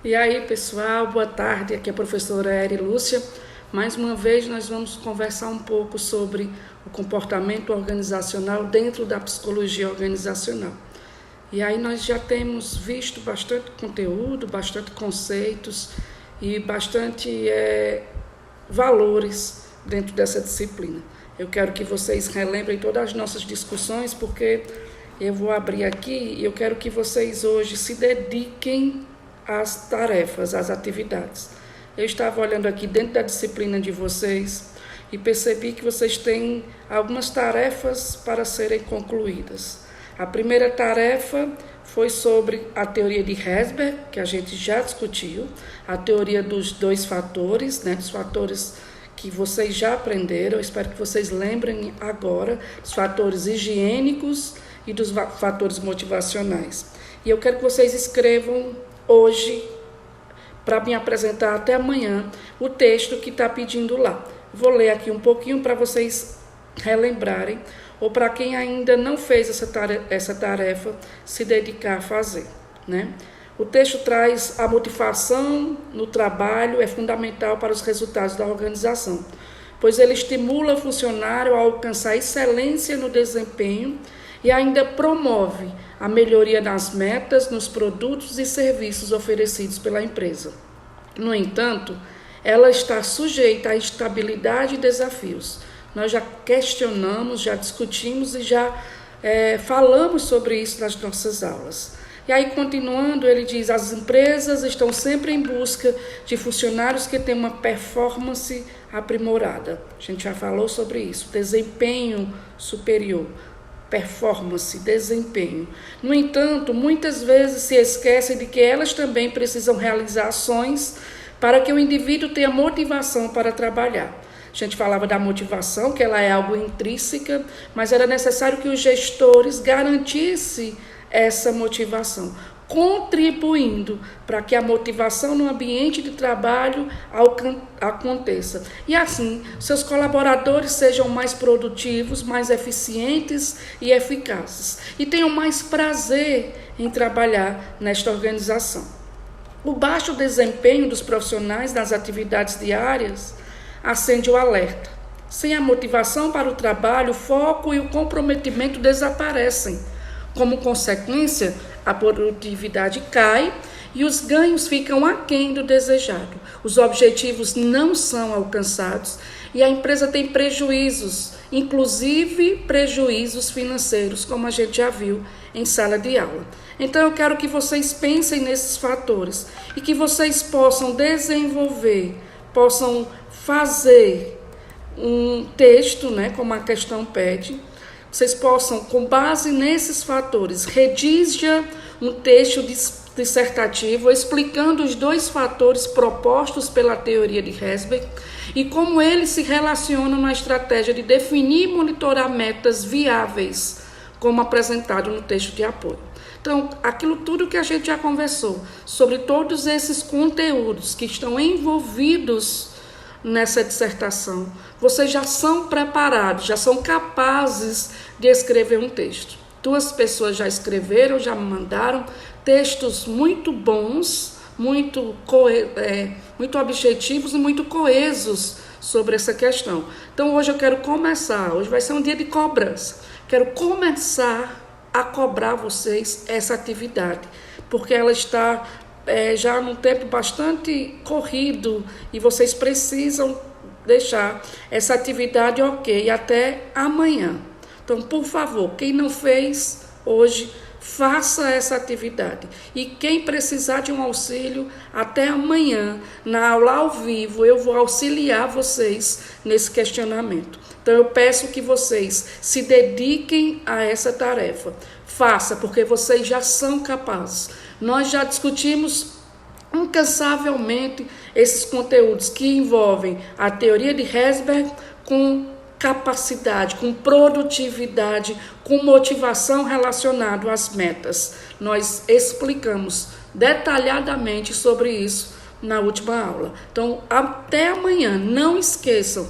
E aí, pessoal, boa tarde. Aqui é a professora Eri Lúcia. Mais uma vez, nós vamos conversar um pouco sobre o comportamento organizacional dentro da psicologia organizacional. E aí nós já temos visto bastante conteúdo, bastante conceitos e bastante valores dentro dessa disciplina. Eu quero que vocês relembrem todas as nossas discussões, porque eu vou abrir aqui e eu quero que vocês hoje se dediquem às tarefas, às atividades. Eu estava olhando aqui dentro da disciplina de vocês e percebi que vocês têm algumas tarefas para serem concluídas. A primeira tarefa foi sobre a teoria de Herzberg, que a gente já discutiu, a teoria dos dois fatores, dos fatores que vocês já aprenderam. Eu espero que vocês lembrem agora dos fatores higiênicos e dos fatores motivacionais. E eu quero que vocês escrevam hoje, para me apresentar até amanhã, o texto que está pedindo lá. Vou ler aqui um pouquinho para vocês relembrarem, ou para quem ainda não fez essa tarefa, se dedicar a fazer, O texto traz a motivação no trabalho é fundamental para os resultados da organização, pois ele estimula o funcionário a alcançar excelência no desempenho e ainda promove a melhoria nas metas, nos produtos e serviços oferecidos pela empresa. No entanto, ela está sujeita à instabilidade e desafios. Nós já questionamos, já discutimos e já falamos sobre isso nas nossas aulas. E aí, continuando, ele diz: as empresas estão sempre em busca de funcionários que tenham uma performance aprimorada. A gente já falou sobre isso, desempenho superior. Performance, desempenho. No entanto, muitas vezes se esquecem de que elas também precisam realizar ações para que o indivíduo tenha motivação para trabalhar. A gente falava da motivação, que ela é algo intrínseca, mas era necessário que os gestores garantissem essa motivação, contribuindo para que a motivação no ambiente de trabalho aconteça. E assim, seus colaboradores sejam mais produtivos, mais eficientes e eficazes, e tenham mais prazer em trabalhar nesta organização. O baixo desempenho dos profissionais nas atividades diárias acende o alerta. Sem a motivação para o trabalho, o foco e o comprometimento desaparecem. Como consequência, a produtividade cai e os ganhos ficam aquém do desejado. Os objetivos não são alcançados e a empresa tem prejuízos, inclusive prejuízos financeiros, como a gente já viu em sala de aula. Então eu quero que vocês pensem nesses fatores e que vocês possam desenvolver, possam fazer um texto, como a questão pede. Vocês possam, com base nesses fatores, redija um texto dissertativo explicando os dois fatores propostos pela teoria de Herzberg e como eles se relacionam na estratégia de definir e monitorar metas viáveis, como apresentado no texto de apoio. Então, aquilo tudo que a gente já conversou sobre todos esses conteúdos que estão envolvidos nessa dissertação, vocês já são preparados, já são capazes de escrever um texto. 2 pessoas já escreveram, já me mandaram textos muito bons, muito objetivos e muito coesos sobre essa questão. Então hoje eu quero começar, hoje vai ser um dia de cobrança, quero começar a cobrar vocês essa atividade, porque ela está já num tempo bastante corrido e vocês precisam deixar essa atividade ok até amanhã. Então, por favor, quem não fez hoje, faça essa atividade. E quem precisar de um auxílio, até amanhã, na aula ao vivo, eu vou auxiliar vocês nesse questionamento. Então, eu peço que vocês se dediquem a essa tarefa. Faça, porque vocês já são capazes. Nós já discutimos incansavelmente esses conteúdos que envolvem a teoria de Herzberg com capacidade, com produtividade, com motivação relacionada às metas. Nós explicamos detalhadamente sobre isso na última aula. Então, até amanhã, não esqueçam,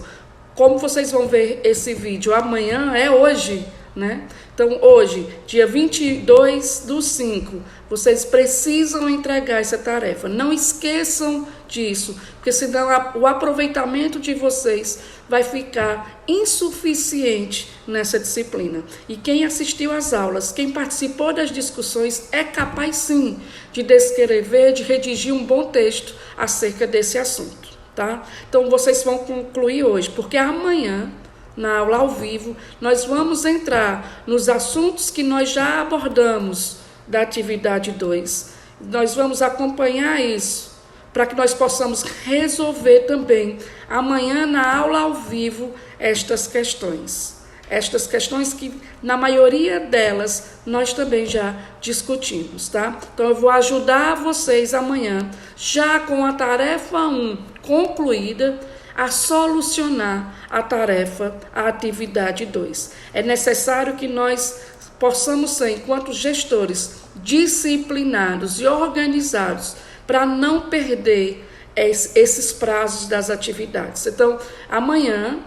como vocês vão ver esse vídeo amanhã, é hoje, né? Então, hoje, dia 22/5, vocês precisam entregar essa tarefa. Não esqueçam disso, porque senão o aproveitamento de vocês vai ficar insuficiente nessa disciplina. E quem assistiu às aulas, quem participou das discussões, é capaz sim de descrever, de redigir um bom texto acerca desse assunto, tá? Então, vocês vão concluir hoje, porque amanhã, na aula ao vivo, nós vamos entrar nos assuntos que nós já abordamos da atividade 2. Nós vamos acompanhar isso para que nós possamos resolver também amanhã na aula ao vivo estas questões. Estas questões que, na maioria delas, nós também já discutimos, tá? Então, eu vou ajudar vocês amanhã, já com a tarefa 1 concluída, a solucionar a tarefa, a atividade 2. É necessário que nós possamos ser, enquanto gestores, disciplinados e organizados, para não perder esses prazos das atividades. Então, amanhã,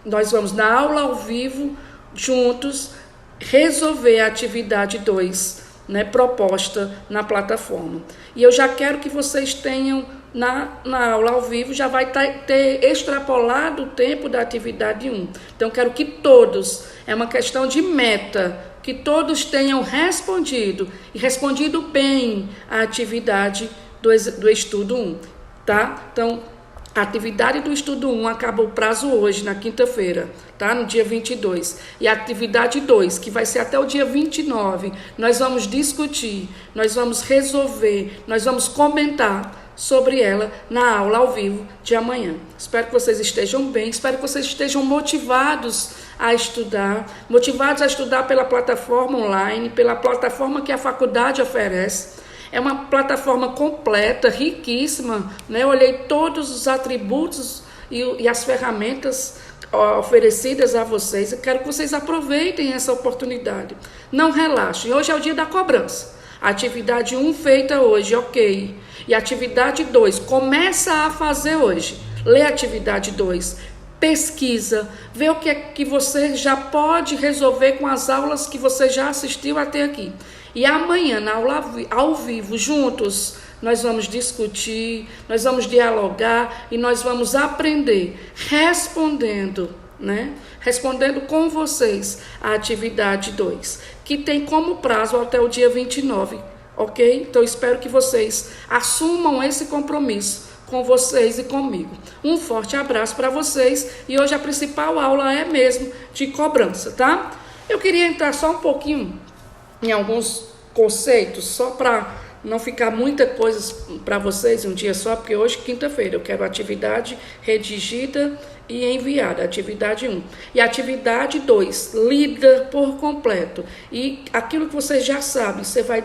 nós vamos, na aula ao vivo, juntos, resolver a atividade 2, né, proposta na plataforma. E eu já quero que vocês tenham, na aula ao vivo, já vai ter extrapolado o tempo da atividade 1. Então, quero que todos, é uma questão de meta, que todos tenham respondido, e respondido bem a atividade do estudo 1, tá? Então, a atividade do estudo 1 acaba o prazo hoje, na quinta-feira, tá? No dia 22. E a atividade 2, que vai ser até o dia 29, nós vamos discutir, nós vamos resolver, nós vamos comentar sobre ela na aula ao vivo de amanhã. Espero que vocês estejam bem, espero que vocês estejam motivados a estudar pela plataforma online, pela plataforma que a faculdade oferece. É uma plataforma completa, riquíssima, né? Eu olhei todos os atributos e as ferramentas oferecidas a vocês. Eu quero que vocês aproveitem essa oportunidade. Não relaxem. Hoje é o dia da cobrança. A atividade 1 feita hoje, ok. E a atividade 2, começa a fazer hoje. Lê a atividade 2, pesquisa, vê o que é que você já pode resolver com as aulas que você já assistiu até aqui. E amanhã, na aula ao vivo, juntos, nós vamos discutir, nós vamos dialogar e nós vamos aprender respondendo, né? Respondendo com vocês a atividade 2, que tem como prazo até o dia 29, ok? Então, espero que vocês assumam esse compromisso com vocês e comigo. Um forte abraço para vocês e hoje a principal aula é mesmo de cobrança, tá? Eu queria entrar só um pouquinho em alguns conceitos, só para não ficar muita coisa para vocês em um dia só, porque hoje, quinta-feira, eu quero atividade redigida e enviada, atividade 1. E atividade 2, lida por completo. E aquilo que você já sabe, você vai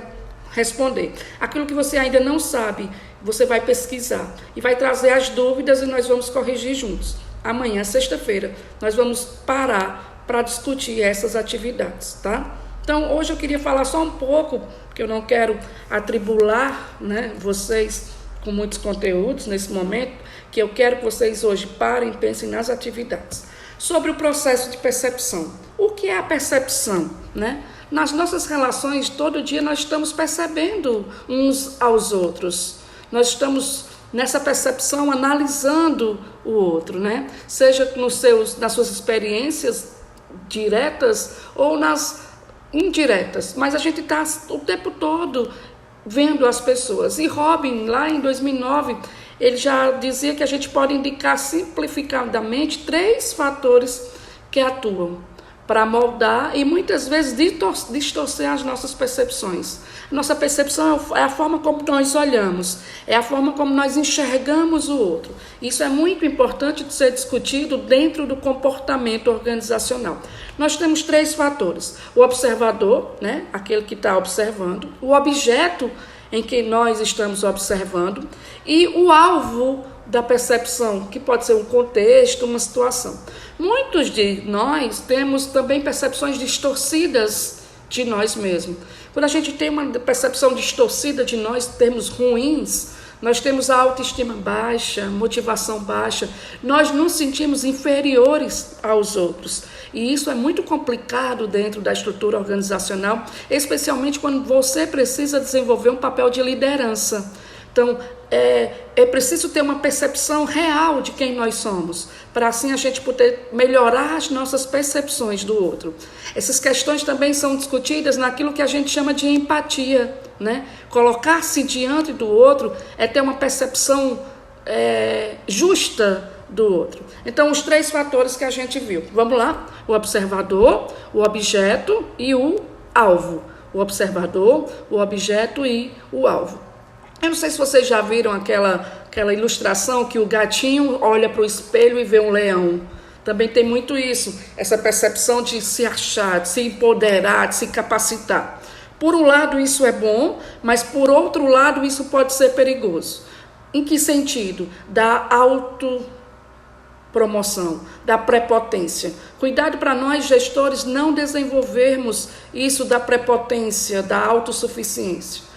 responder. Aquilo que você ainda não sabe, você vai pesquisar. E vai trazer as dúvidas e nós vamos corrigir juntos. Amanhã, sexta-feira, nós vamos parar para discutir essas atividades, tá? Então, hoje eu queria falar só um pouco, porque eu não quero atribular, né, vocês com muitos conteúdos nesse momento, que eu quero que vocês hoje parem e pensem nas atividades. Sobre o processo de percepção. O que é a percepção, né? Nas nossas relações, todo dia nós estamos percebendo uns aos outros. Nós estamos nessa percepção analisando o outro, né? Seja nas suas experiências diretas ou nas indiretas, mas a gente está o tempo todo vendo as pessoas. E Robin, lá em 2009, ele já dizia que a gente pode indicar simplificadamente 3 fatores que atuam para moldar e muitas vezes distorcer as nossas percepções. Nossa percepção é a forma como nós olhamos, é a forma como nós enxergamos o outro. Isso é muito importante de ser discutido dentro do comportamento organizacional. Nós temos 3 fatores: o observador, né, aquele que está observando, o objeto em que nós estamos observando e o alvo da percepção, que pode ser um contexto, uma situação. Muitos de nós temos também percepções distorcidas de nós mesmos. Quando a gente tem uma percepção distorcida de nós, termos ruins, nós temos a autoestima baixa, motivação baixa, nós nos sentimos inferiores aos outros. E isso é muito complicado dentro da estrutura organizacional, especialmente quando você precisa desenvolver um papel de liderança. Então, é preciso ter uma percepção real de quem nós somos, para assim a gente poder melhorar as nossas percepções do outro. Essas questões também são discutidas naquilo que a gente chama de empatia, né? Colocar-se diante do outro é ter uma percepção justa do outro. Então, os 3 fatores que a gente viu. Vamos lá? O observador, o objeto e o alvo. O observador, o objeto e o alvo. Eu não sei se vocês já viram aquela ilustração que o gatinho olha para o espelho e vê um leão. Também tem muito isso, essa percepção de se achar, de se empoderar, de se capacitar. Por um lado isso é bom, mas por outro lado isso pode ser perigoso. Em que sentido? Da autopromoção, da prepotência. Cuidado para nós gestores não desenvolvermos isso da prepotência, da autossuficiência.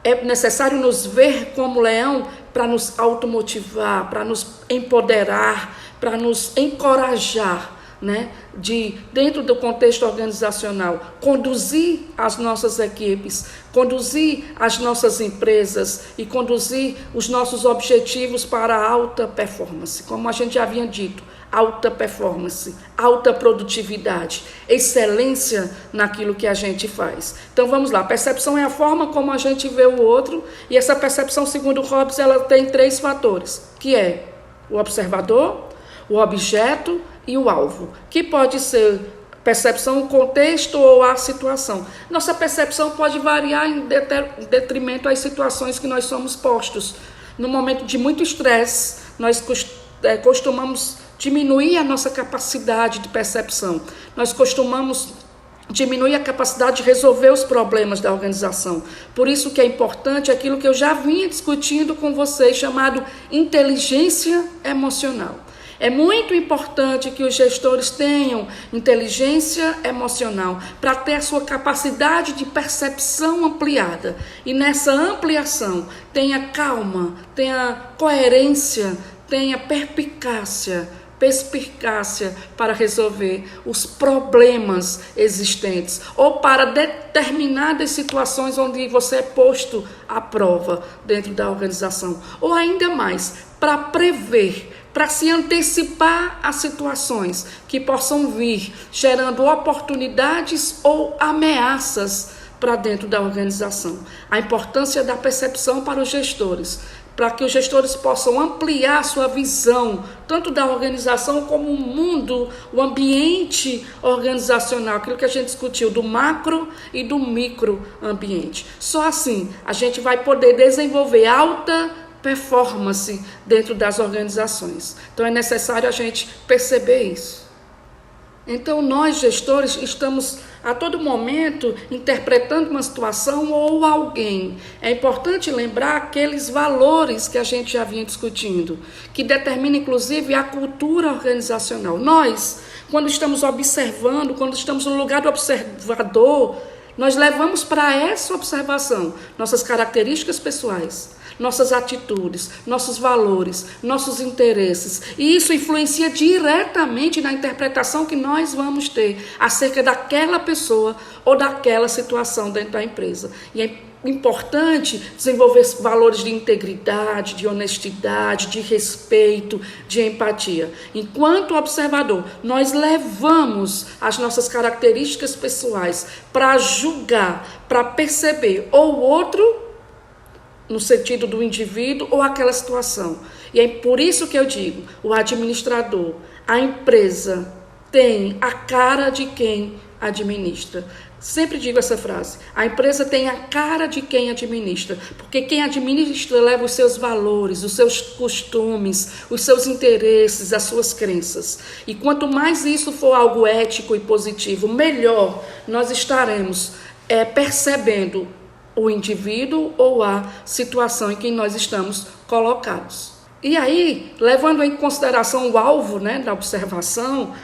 É necessário nos ver como leão para nos automotivar, para nos empoderar, para nos encorajar, né? De, dentro do contexto organizacional, conduzir as nossas equipes, conduzir as nossas empresas e conduzir os nossos objetivos para a alta performance. Como a gente já havia dito, alta performance, alta produtividade, excelência naquilo que a gente faz. Então vamos lá, percepção é a forma como a gente vê o outro, e essa percepção, segundo Hobbes, ela tem 3 fatores, que é o observador, o objeto e o alvo, que pode ser percepção, o contexto ou a situação. Nossa percepção pode variar em detrimento às situações que nós somos postos. No momento de muito estresse, nós costumamos diminuir a nossa capacidade de percepção. Nós costumamos diminuir a capacidade de resolver os problemas da organização. Por isso que é importante aquilo que eu já vinha discutindo com vocês, chamado inteligência emocional. É muito importante que os gestores tenham inteligência emocional para ter a sua capacidade de percepção ampliada. E nessa ampliação tenha calma, tenha coerência, tenha perspicácia para resolver os problemas existentes ou para determinadas situações onde você é posto à prova dentro da organização. Ou ainda mais, para prever, para se antecipar a situações que possam vir, gerando oportunidades ou ameaças para dentro da organização. A importância da percepção para os gestores, para que os gestores possam ampliar sua visão, tanto da organização como o mundo, o ambiente organizacional, aquilo que a gente discutiu, do macro e do micro ambiente. Só assim a gente vai poder desenvolver alta performance dentro das organizações. Então é necessário a gente perceber isso. Então nós gestores estamos a todo momento interpretando uma situação ou alguém. É importante lembrar aqueles valores que a gente já vinha discutindo, que determinam inclusive a cultura organizacional. Nós, quando estamos observando, quando estamos no lugar do observador, nós levamos para essa observação nossas características pessoais, nossas atitudes, nossos valores, nossos interesses. E isso influencia diretamente na interpretação que nós vamos ter acerca daquela pessoa ou daquela situação dentro da empresa. E é importante desenvolver valores de integridade, de honestidade, de respeito, de empatia. Enquanto observador, nós levamos as nossas características pessoais para julgar, para perceber ou o outro no sentido do indivíduo ou aquela situação. E é por isso que eu digo, o administrador, a empresa tem a cara de quem administra. Sempre digo essa frase, a empresa tem a cara de quem administra, porque quem administra leva os seus valores, os seus costumes, os seus interesses, as suas crenças. E quanto mais isso for algo ético e positivo, melhor nós estaremos percebendo o indivíduo ou a situação em que nós estamos colocados. E aí, levando em consideração o alvo, né, da observação,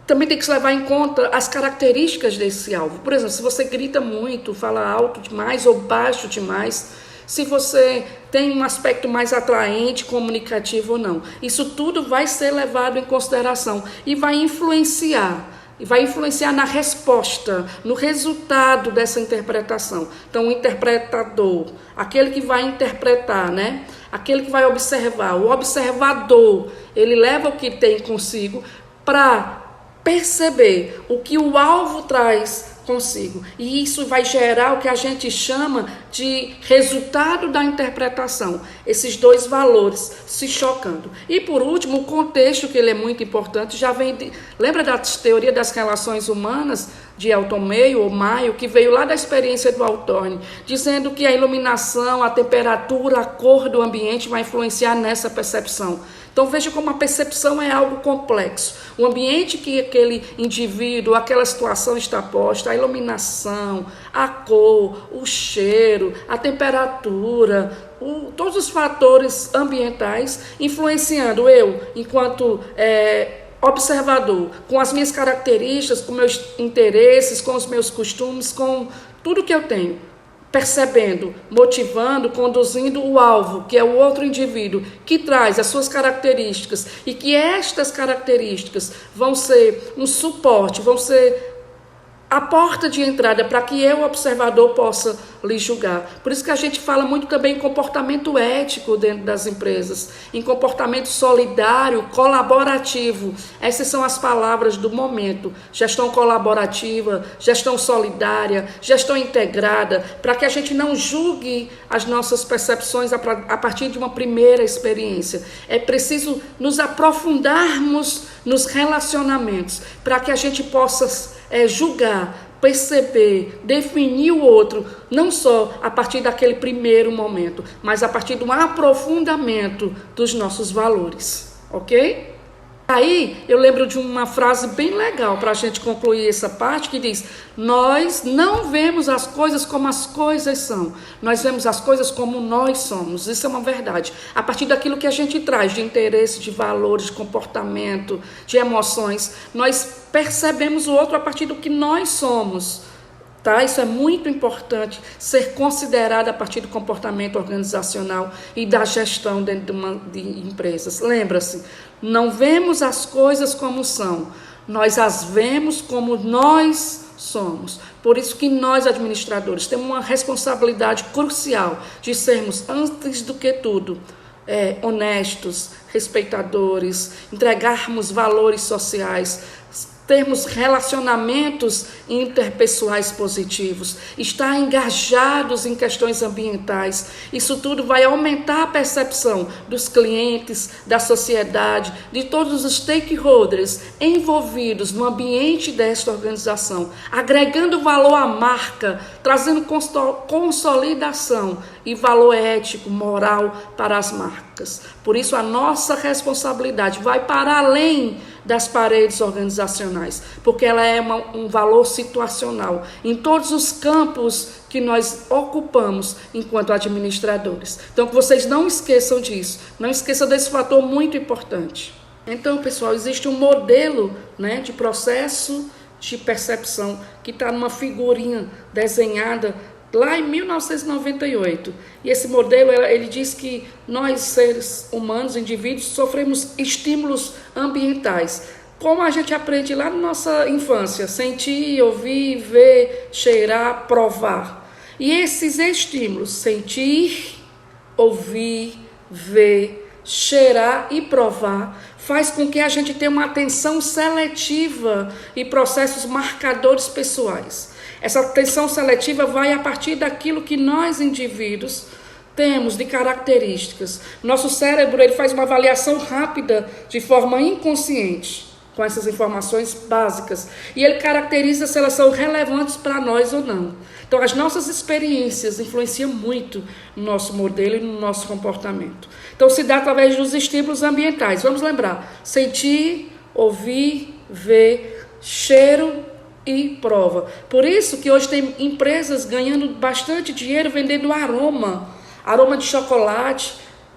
também tem que se levar em conta as características desse alvo. Por exemplo, se você grita muito, fala alto demais ou baixo demais, se você tem um aspecto mais atraente, comunicativo ou não. Isso tudo vai ser levado em consideração e vai influenciar. E vai influenciar na resposta, no resultado dessa interpretação. Então, o interpretador, aquele que vai interpretar, né? Aquele que vai observar, o observador, ele leva o que tem consigo para perceber o que o alvo traz consigo. E isso vai gerar o que a gente chama de resultado da interpretação. Esses dois valores se chocando. E por último, o contexto, que ele é muito importante, já vem lembra da teoria das relações humanas de Elton Mayo, ou Mayo, que veio lá da experiência do Hawthorne, dizendo que a iluminação, a temperatura, a cor do ambiente vai influenciar nessa percepção. Então veja como a percepção é algo complexo. O ambiente que aquele indivíduo, aquela situação está posta, a iluminação, a cor, o cheiro, a temperatura, todos os fatores ambientais influenciando eu, enquanto observador, com as minhas características, com meus interesses, com os meus costumes, com tudo que eu tenho. Percebendo, motivando, conduzindo o alvo, que é o outro indivíduo, que traz as suas características e que estas características vão ser um suporte, vão ser a porta de entrada para que eu, observador, possa lhe julgar. Por isso que a gente fala muito também em comportamento ético dentro das empresas, em comportamento solidário, colaborativo. Essas são as palavras do momento. Gestão colaborativa, gestão solidária, gestão integrada, para que a gente não julgue as nossas percepções a partir de uma primeira experiência. É preciso nos aprofundarmos nos relacionamentos, para que a gente possa julgar, perceber, definir o outro, não só a partir daquele primeiro momento, mas a partir do aprofundamento dos nossos valores, ok? Aí eu lembro de uma frase bem legal para a gente concluir essa parte, que diz: nós não vemos as coisas como as coisas são, nós vemos as coisas como nós somos. Isso é uma verdade. A partir daquilo que a gente traz de interesse, de valores, de comportamento, de emoções, nós percebemos o outro a partir do que nós somos. Tá? Isso é muito importante ser considerado a partir do comportamento organizacional e da gestão dentro de empresas. Lembra-se, não vemos as coisas como são, nós as vemos como nós somos. Por isso que nós, administradores, temos uma responsabilidade crucial de sermos, antes do que tudo, honestos, respeitadores, entregarmos valores sociais, termos relacionamentos interpessoais positivos, estar engajados em questões ambientais. Isso tudo vai aumentar a percepção dos clientes, da sociedade, de todos os stakeholders envolvidos no ambiente desta organização, agregando valor à marca, trazendo consolidação e valor ético, moral para as marcas. Por isso, a nossa responsabilidade vai para além das paredes organizacionais, porque ela é um valor situacional em todos os campos que nós ocupamos enquanto administradores. Então, que vocês não esqueçam disso, não esqueçam desse fator muito importante. Então, pessoal, existe um modelo, né, de processo de percepção que está numa figurinha desenhada lá em 1998. E esse modelo, ele diz que nós, seres humanos, indivíduos, sofremos estímulos ambientais. Como a gente aprende lá na nossa infância, sentir, ouvir, ver, cheirar, provar. E esses estímulos, sentir, ouvir, ver, cheirar e provar, faz com que a gente tenha uma atenção seletiva e processos marcadores pessoais. Essa atenção seletiva vai a partir daquilo que nós, indivíduos, temos de características. Nosso cérebro, ele faz uma avaliação rápida, de forma inconsciente, com essas informações básicas. E ele caracteriza se elas são relevantes para nós ou não. Então, as nossas experiências influenciam muito no nosso modelo e no nosso comportamento. Então, se dá através dos estímulos ambientais. Vamos lembrar: sentir, ouvir, ver, cheiro e prova. Por isso que hoje tem empresas ganhando bastante dinheiro vendendo aroma. Aroma de chocolate,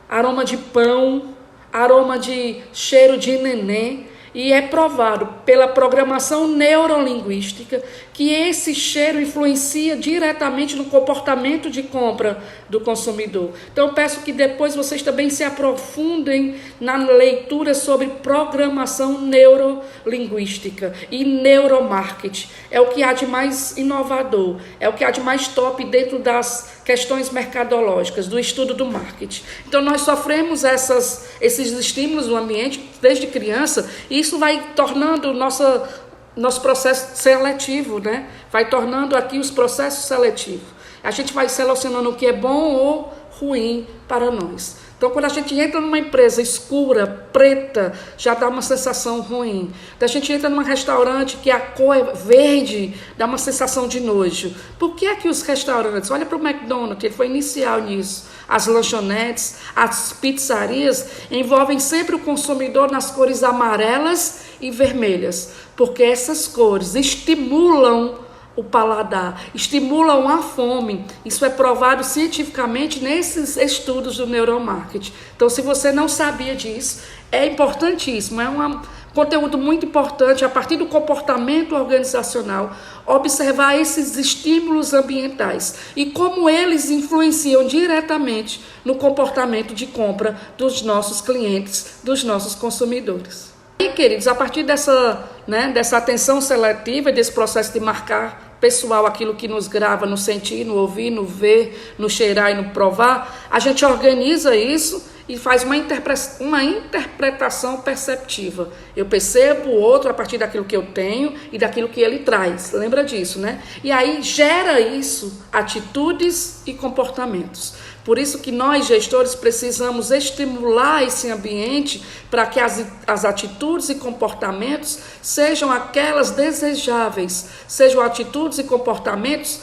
aroma de pão, aroma de cheiro de neném. e é provado pela programação neurolinguística que esse cheiro influencia diretamente no comportamento de compra do consumidor. Então eu peço que depois vocês também se aprofundem na leitura sobre programação neurolinguística e neuromarketing. É o que há de mais inovador, é o que há de mais top dentro das questões mercadológicas, do estudo do marketing. Então nós sofremos esses estímulos no ambiente desde criança, e isso vai tornando nosso processo seletivo, né? Vai tornando aqui os processos seletivos. A gente vai selecionando o que é bom ou ruim para nós. Então, quando a gente entra numa empresa escura, preta, já dá uma sensação ruim. Quando a gente entra num restaurante que a cor é verde, dá uma sensação de nojo. Por que é que os restaurantes, olha para o McDonald's, ele foi inicial nisso, as lanchonetes, as pizzarias, envolvem sempre o consumidor nas cores amarelas e vermelhas, porque essas cores estimulam o paladar, estimulam a fome. Isso é provado cientificamente nesses estudos do neuromarketing. Então, se você não sabia disso, é importantíssimo, é um conteúdo muito importante, a partir do comportamento organizacional, observar esses estímulos ambientais e como eles influenciam diretamente no comportamento de compra dos nossos clientes, dos nossos consumidores. E, queridos, a partir dessa atenção seletiva, desse processo de marcar pessoal aquilo que nos grava no sentir, no ouvir, no ver, no cheirar e no provar, a gente organiza isso e faz uma interpretação perceptiva. Eu percebo o outro a partir daquilo que eu tenho e daquilo que ele traz. Lembra disso, né? E aí gera isso, atitudes e comportamentos. Por isso que nós, gestores, precisamos estimular esse ambiente para que as atitudes e comportamentos sejam aquelas desejáveis, sejam atitudes e comportamentos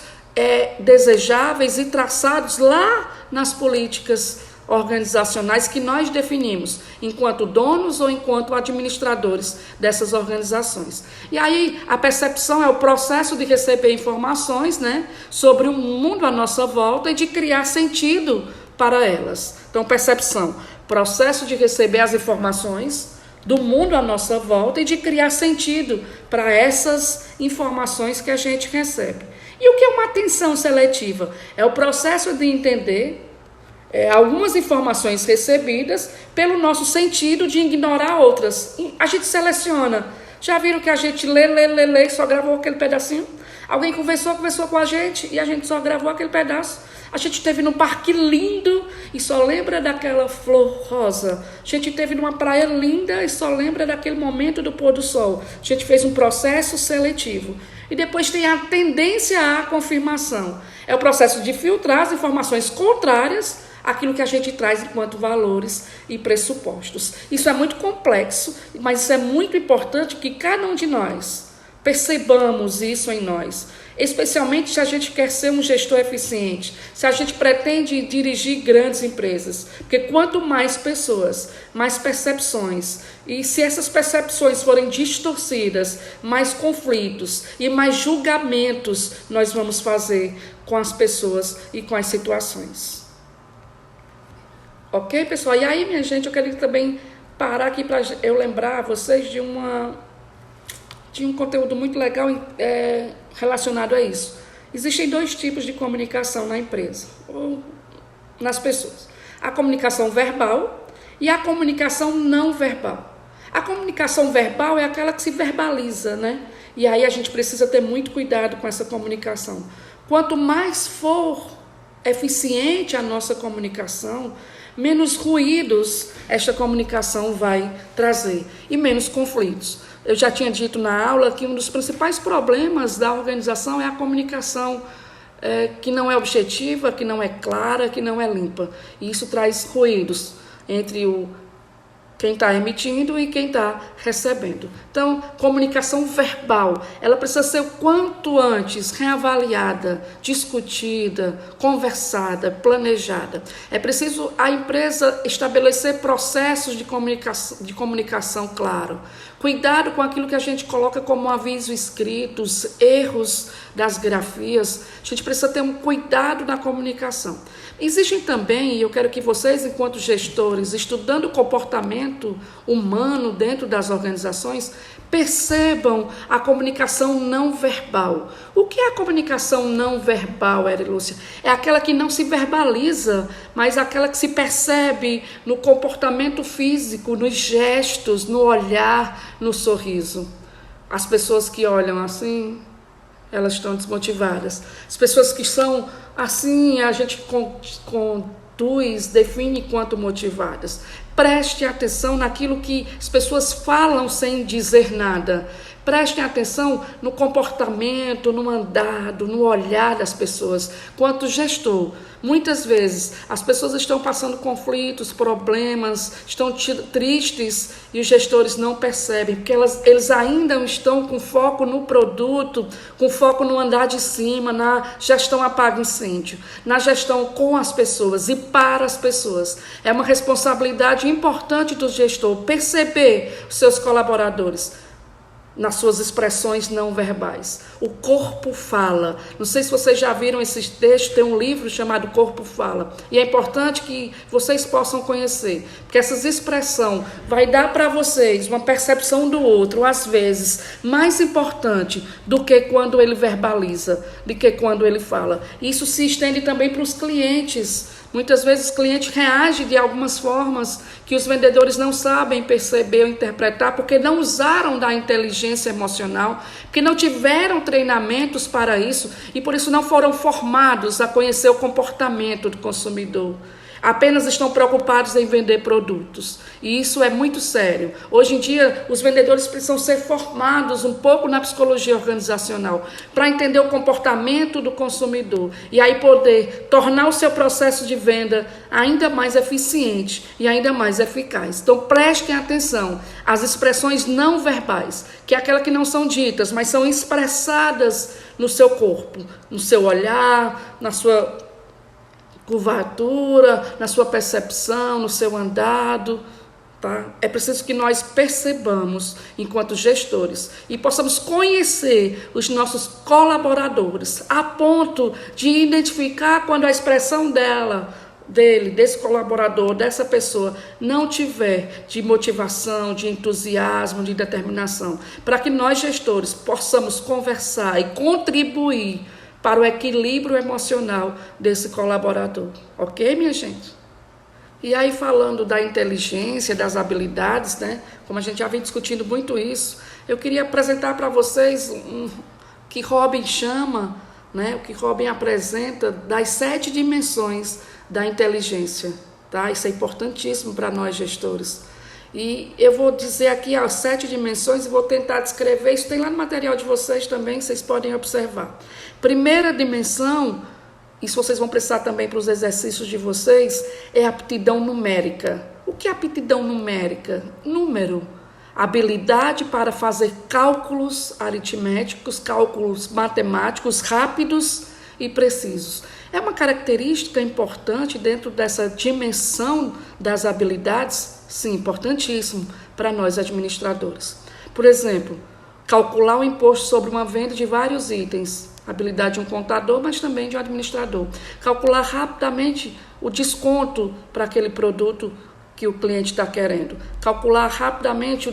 desejáveis e traçados lá nas políticas organizacionais que nós definimos, enquanto donos ou enquanto administradores dessas organizações. E aí a percepção é o processo de receber informações, né, sobre o mundo à nossa volta e de criar sentido para elas. Então, percepção, processo de receber as informações do mundo à nossa volta e de criar sentido para essas informações que a gente recebe. E o que é uma atenção seletiva? É o processo de entender algumas informações recebidas pelo nosso sentido de ignorar outras. A gente seleciona. Já viram que a gente lê e só gravou aquele pedacinho? Alguém conversou com a gente e a gente só gravou aquele pedaço. A gente esteve num parque lindo e só lembra daquela flor rosa. A gente esteve numa praia linda e só lembra daquele momento do pôr do sol. A gente fez um processo seletivo. E depois tem a tendência à confirmação. É o processo de filtrar as informações contrárias àquilo que a gente traz enquanto valores e pressupostos. Isso é muito complexo, mas isso é muito importante que cada um de nós percebamos isso em nós. Especialmente se a gente quer ser um gestor eficiente, se a gente pretende dirigir grandes empresas. Porque quanto mais pessoas, mais percepções, e se essas percepções forem distorcidas, mais conflitos e mais julgamentos nós vamos fazer com as pessoas e com as situações. Ok, pessoal? E aí, minha gente, eu queria também parar aqui para eu lembrar vocês de um conteúdo muito legal relacionado a isso. Existem dois tipos de comunicação na empresa, ou nas pessoas. A comunicação verbal e a comunicação não verbal. A comunicação verbal é aquela que se verbaliza, né? E aí a gente precisa ter muito cuidado com essa comunicação. Quanto mais for eficiente a nossa comunicação, menos ruídos esta comunicação vai trazer e menos conflitos. Eu já tinha dito na aula que um dos principais problemas da organização é a comunicação que não é objetiva, que não é clara, que não é limpa. E isso traz ruídos entre quem está emitindo e quem está recebendo. Então, comunicação verbal, ela precisa ser o quanto antes reavaliada, discutida, conversada, planejada. É preciso a empresa estabelecer processos de comunicação claro. Cuidado com aquilo que a gente coloca como aviso escrito, os erros das grafias. A gente precisa ter um cuidado na comunicação. Existem também, e eu quero que vocês, enquanto gestores, estudando o comportamento humano dentro das organizações, percebam a comunicação não verbal. O que é a comunicação não verbal, Erilúcia? É aquela que não se verbaliza, mas aquela que se percebe no comportamento físico, nos gestos, no olhar, no sorriso. As pessoas que olham assim, elas estão desmotivadas. As pessoas que são assim, a gente conduz, define quanto motivadas. Preste atenção naquilo que as pessoas falam sem dizer nada. Prestem atenção no comportamento, no andado, no olhar das pessoas. Quanto gestor, muitas vezes as pessoas estão passando conflitos, problemas, estão tristes e os gestores não percebem, porque eles ainda estão com foco no produto, com foco no andar de cima, na gestão apaga-incêndio, na gestão com as pessoas e para as pessoas. É uma responsabilidade importante do gestor perceber os seus colaboradores nas suas expressões não verbais. O corpo fala. Não sei se vocês já viram esse texto, tem um livro chamado Corpo Fala. E é importante que vocês possam conhecer, porque essa expressão vai dar para vocês uma percepção do outro, às vezes, mais importante do que quando ele verbaliza, do que quando ele fala. Isso se estende também para os clientes. Muitas vezes o cliente reage de algumas formas que os vendedores não sabem perceber ou interpretar, porque não usaram da inteligência emocional, porque não tiveram treinamentos para isso e por isso não foram formados a conhecer o comportamento do consumidor. Apenas estão preocupados em vender produtos. E isso é muito sério. Hoje em dia, os vendedores precisam ser formados um pouco na psicologia organizacional para entender o comportamento do consumidor e aí poder tornar o seu processo de venda ainda mais eficiente e ainda mais eficaz. Então, prestem atenção às expressões não verbais, que é aquelas que não são ditas, mas são expressadas no seu corpo, no seu olhar, na sua curvatura, na sua percepção, no seu andado, tá? É preciso que nós percebamos, enquanto gestores, e possamos conhecer os nossos colaboradores, a ponto de identificar quando a expressão desse colaborador, dessa pessoa, não tiver de motivação, de entusiasmo, de determinação, para que nós, gestores, possamos conversar e contribuir para o equilíbrio emocional desse colaborador. Ok, minha gente? E aí, falando da inteligência, das habilidades, né? Como a gente já vem discutindo muito isso, eu queria apresentar para vocês que Robin chama, né? O que Robin apresenta das 7 dimensões da inteligência, tá? Isso é importantíssimo para nós, gestores. E eu vou dizer aqui as 7 dimensões e vou tentar descrever. Isso tem lá no material de vocês também, vocês podem observar. Primeira dimensão, isso vocês vão precisar também para os exercícios de vocês, é aptidão numérica. O que é aptidão numérica? Número. Habilidade para fazer cálculos aritméticos, cálculos matemáticos rápidos e precisos. É uma característica importante dentro dessa dimensão das habilidades, sim, importantíssimo para nós administradores. Por exemplo, calcular o imposto sobre uma venda de vários itens, habilidade de um contador, mas também de um administrador. Calcular rapidamente o desconto para aquele produto que o cliente está querendo. Calcular rapidamente a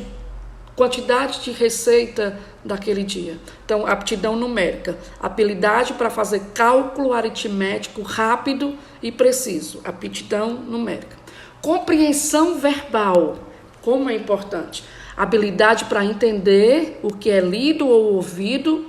quantidade de receita daquele dia. Então, aptidão numérica, habilidade para fazer cálculo aritmético rápido e preciso, aptidão numérica. Compreensão verbal, como é importante, habilidade para entender o que é lido ou ouvido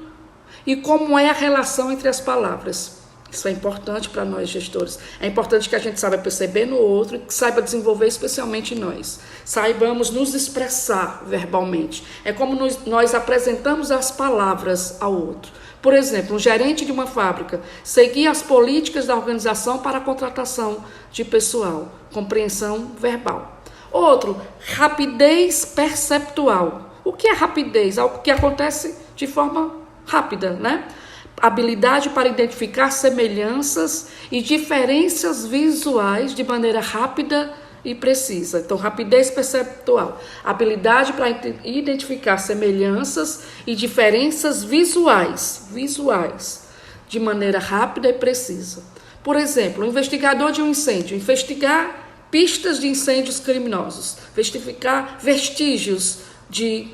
e como é a relação entre as palavras. Isso é importante para nós, gestores. É importante que a gente saiba perceber no outro e que saiba desenvolver especialmente nós. Saibamos nos expressar verbalmente. É como nós apresentamos as palavras ao outro. Por exemplo, um gerente de uma fábrica seguir as políticas da organização para a contratação de pessoal. Compreensão verbal. Outro, rapidez perceptual. O que é rapidez? Algo que acontece de forma rápida, né? Habilidade para identificar semelhanças e diferenças visuais de maneira rápida e precisa. Então, rapidez perceptual. Habilidade para identificar semelhanças e diferenças visuais de maneira rápida e precisa. Por exemplo, o investigador de um incêndio, investigar pistas de incêndios criminosos, investigar vestígios de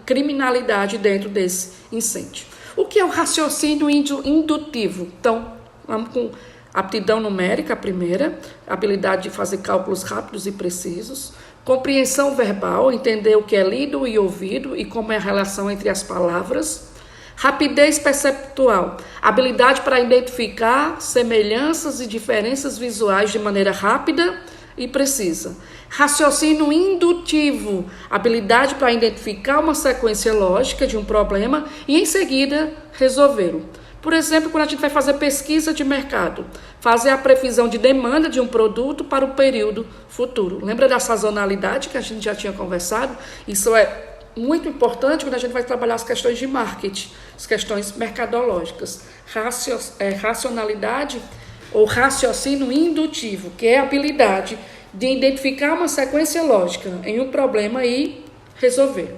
criminalidade dentro desse incêndio. O que é o raciocínio indutivo? Então, vamos com aptidão numérica, a primeira, habilidade de fazer cálculos rápidos e precisos, compreensão verbal, entender o que é lido e ouvido e como é a relação entre as palavras, rapidez perceptual, habilidade para identificar semelhanças e diferenças visuais de maneira rápida e precisa. Raciocínio indutivo, habilidade para identificar uma sequência lógica de um problema e, em seguida, resolvê-lo. Por exemplo, quando a gente vai fazer pesquisa de mercado, fazer a previsão de demanda de um produto para o período futuro. Lembra da sazonalidade que a gente já tinha conversado? Isso é muito importante quando a gente vai trabalhar as questões de marketing, as questões mercadológicas. Racionalidade ou raciocínio indutivo, que é a habilidade de identificar uma sequência lógica em um problema e resolver.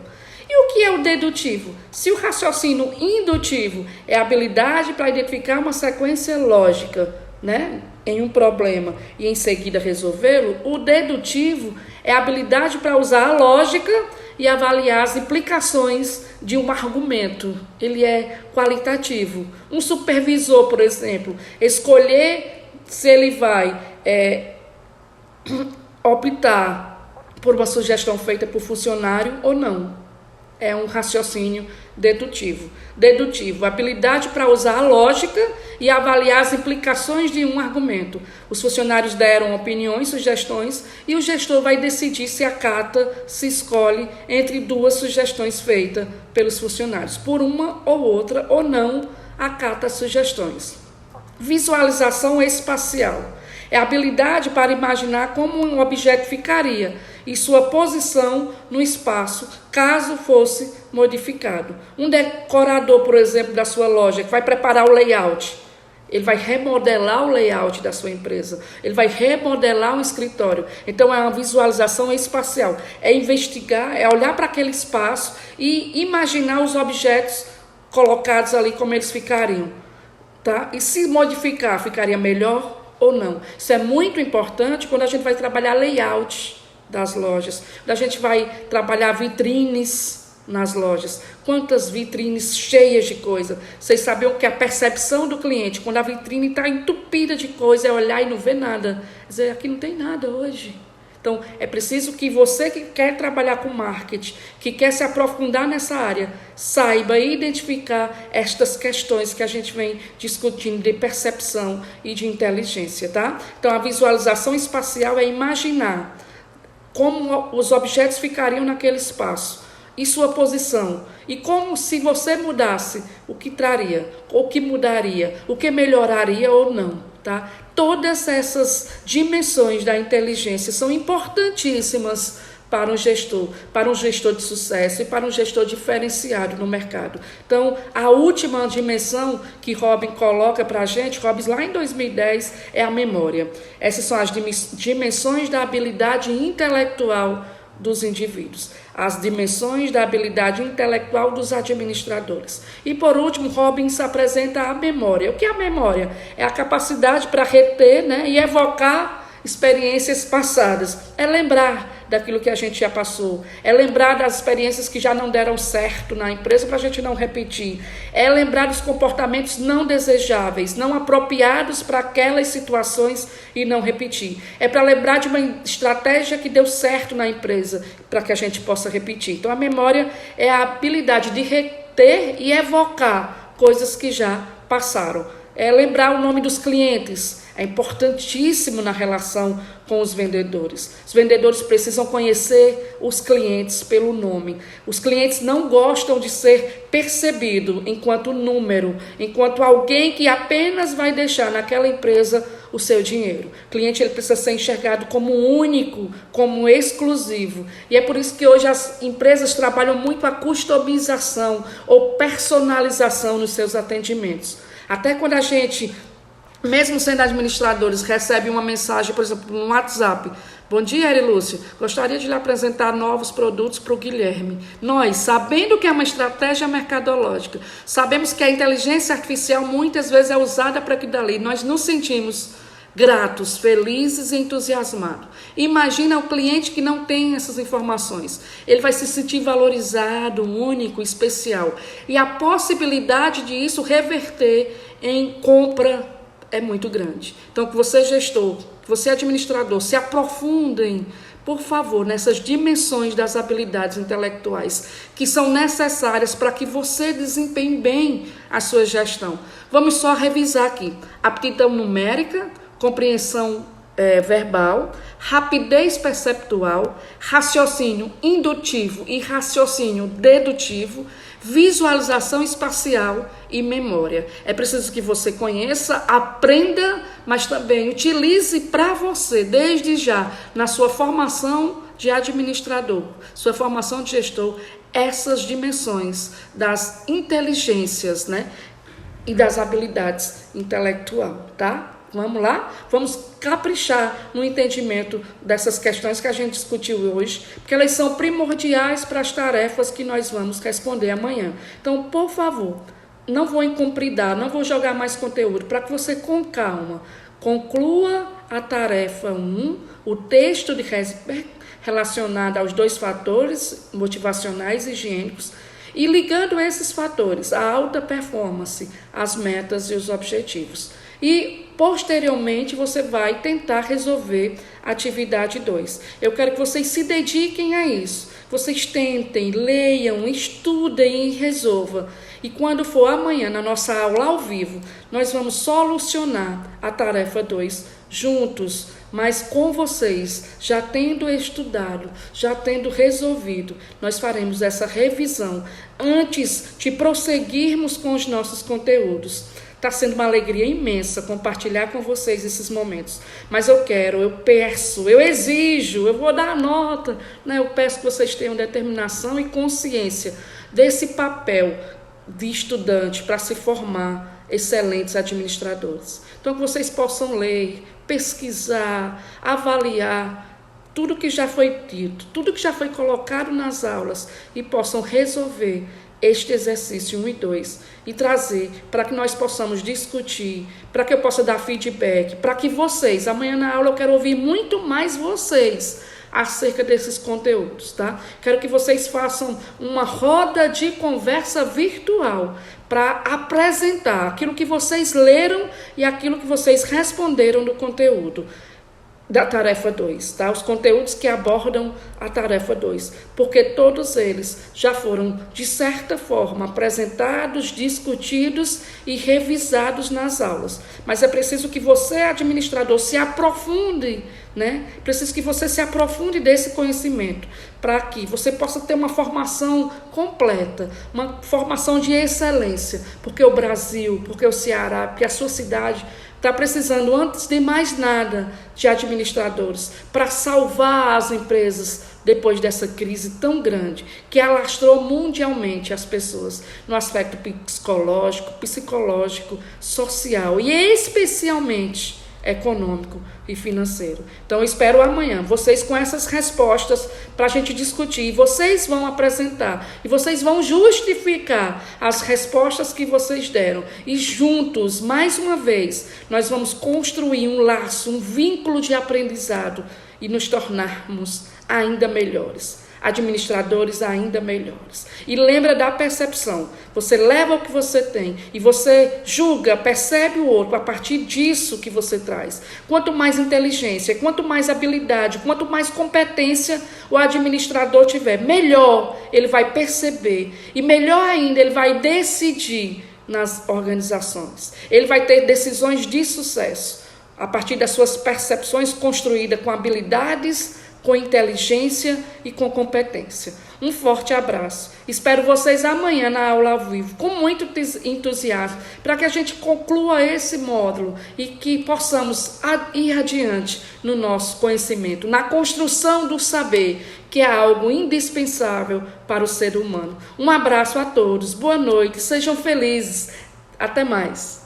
E o que é o dedutivo? Se o raciocínio indutivo é a habilidade para identificar uma sequência lógica, né, em um problema e em seguida resolvê-lo, o dedutivo é a habilidade para usar a lógica e avaliar as implicações de um argumento. Ele é qualitativo. Um supervisor, por exemplo, escolher se ele vai optar por uma sugestão feita por funcionário ou não. É um raciocínio dedutivo. Dedutivo, habilidade para usar a lógica e avaliar as implicações de um argumento. Os funcionários deram opiniões, sugestões, e o gestor vai decidir se acata, se escolhe entre duas sugestões feitas pelos funcionários. Por uma ou outra, ou não, acata as sugestões. Visualização espacial. É a habilidade para imaginar como um objeto ficaria e sua posição no espaço, caso fosse modificado. Um decorador, por exemplo, da sua loja, que vai preparar o layout, ele vai remodelar o layout da sua empresa, ele vai remodelar um escritório. Então, é uma visualização espacial, é investigar, é olhar para aquele espaço e imaginar os objetos colocados ali como eles ficariam. Tá? E se modificar, ficaria melhor ou não. Isso é muito importante quando a gente vai trabalhar layout das lojas, quando a gente vai trabalhar vitrines nas lojas. Quantas vitrines cheias de coisa. Vocês sabiam que a percepção do cliente, quando a vitrine está entupida de coisa, é olhar e não ver nada. Dizer, aqui não tem nada hoje. Então, é preciso que você que quer trabalhar com marketing, que quer se aprofundar nessa área, saiba identificar estas questões que a gente vem discutindo de percepção e de inteligência, tá? Então, a visualização espacial é imaginar como os objetos ficariam naquele espaço e sua posição. E como se você mudasse, o que traria, o que mudaria, o que melhoraria ou não, tá? Todas essas dimensões da inteligência são importantíssimas para um gestor de sucesso e para um gestor diferenciado no mercado. Então, a última dimensão que Robin coloca para a gente, Robin lá em 2010, é a memória. Essas são as dimensões da habilidade intelectual dos indivíduos, as dimensões da habilidade intelectual dos administradores. E por último, Robbins apresenta a memória. O que é a memória? É a capacidade para reter, né, e evocar experiências passadas. É lembrar daquilo que a gente já passou. É lembrar das experiências que já não deram certo na empresa para a gente não repetir. É lembrar dos comportamentos não desejáveis, não apropriados para aquelas situações e não repetir. É para lembrar de uma estratégia que deu certo na empresa para que a gente possa repetir. Então, a memória é a habilidade de reter e evocar coisas que já passaram. É lembrar o nome dos clientes. É importantíssimo na relação com os vendedores. Os vendedores precisam conhecer os clientes pelo nome. Os clientes não gostam de ser percebido enquanto número, enquanto alguém que apenas vai deixar naquela empresa o seu dinheiro. O cliente ele precisa ser enxergado como único, como exclusivo. E é por isso que hoje as empresas trabalham muito a customização ou personalização nos seus atendimentos. Até quando a gente mesmo sendo administradores, recebem uma mensagem, por exemplo, no WhatsApp. Bom dia, Erilúcia. Gostaria de lhe apresentar novos produtos para o Guilherme. Nós, sabendo que é uma estratégia mercadológica, sabemos que a inteligência artificial muitas vezes é usada para aquilo dali. Nós nos sentimos gratos, felizes e entusiasmados. Imagina o cliente que não tem essas informações. Ele vai se sentir valorizado, único, especial. E a possibilidade de isso reverter em compra é muito grande. Então, que você gestor, que você administrador, se aprofundem, por favor, nessas dimensões das habilidades intelectuais que são necessárias para que você desempenhe bem a sua gestão. Vamos só revisar aqui. Aptidão numérica, compreensão verbal, rapidez perceptual, raciocínio indutivo e raciocínio dedutivo, visualização espacial e memória. É preciso que você conheça, aprenda, mas também utilize para você, desde já, na sua formação de administrador, sua formação de gestor, essas dimensões das inteligências, né? E das habilidades intelectuais, tá? Vamos lá? Vamos caprichar no entendimento dessas questões que a gente discutiu hoje, porque elas são primordiais para as tarefas que nós vamos responder amanhã. Então, por favor, não vou incumpridar, não vou jogar mais conteúdo, para que você, com calma, conclua a tarefa 1, o texto de Herzberg, relacionado aos 2 fatores motivacionais e higiênicos, e ligando esses fatores, a alta performance, as metas e os objetivos. E, posteriormente, você vai tentar resolver a atividade 2. Eu quero que vocês se dediquem a isso. Vocês tentem, leiam, estudem e resolvam. E quando for amanhã, na nossa aula ao vivo, nós vamos solucionar a tarefa 2 juntos, mas com vocês, já tendo estudado, já tendo resolvido. Nós faremos essa revisão antes de prosseguirmos com os nossos conteúdos. Está sendo uma alegria imensa compartilhar com vocês esses momentos. Mas eu quero, eu peço, eu exijo, eu vou dar a nota, né? Eu peço que vocês tenham determinação e consciência desse papel de estudante para se formar excelentes administradores. Então, que vocês possam ler, pesquisar, avaliar tudo que já foi dito, tudo que já foi colocado nas aulas e possam resolver este exercício 1 e 2 e trazer para que nós possamos discutir, para que eu possa dar feedback, para que vocês, amanhã na aula eu quero ouvir muito mais vocês acerca desses conteúdos, tá? Quero que vocês façam uma roda de conversa virtual para apresentar aquilo que vocês leram e aquilo que vocês responderam do conteúdo da tarefa 2, tá? Os conteúdos que abordam a tarefa 2, porque todos eles já foram, de certa forma, apresentados, discutidos e revisados nas aulas. Mas é preciso que você, administrador, se aprofunde, né? Preciso que você se aprofunde desse conhecimento, para que você possa ter uma formação completa, uma formação de excelência, porque o Brasil, porque o Ceará, porque a sua cidade está precisando, antes de mais nada, de administradores para salvar as empresas depois dessa crise tão grande que alastrou mundialmente as pessoas no aspecto psicológico, social e especialmente econômico e financeiro. Então, eu espero amanhã vocês com essas respostas para a gente discutir. E vocês vão apresentar e vocês vão justificar as respostas que vocês deram. E juntos, mais uma vez, nós vamos construir um laço, um vínculo de aprendizado e nos tornarmos ainda melhores. Administradores ainda melhores. E lembra da percepção. Você leva o que você tem e você julga, percebe o outro a partir disso que você traz. Quanto mais inteligência, quanto mais habilidade, quanto mais competência o administrador tiver, melhor ele vai perceber e melhor ainda ele vai decidir nas organizações. Ele vai ter decisões de sucesso a partir das suas percepções construídas com habilidades, com inteligência e com competência. Um forte abraço. Espero vocês amanhã na aula ao vivo, com muito entusiasmo, para que a gente conclua esse módulo e que possamos ir adiante no nosso conhecimento, na construção do saber, que é algo indispensável para o ser humano. Um abraço a todos, boa noite, sejam felizes. Até mais.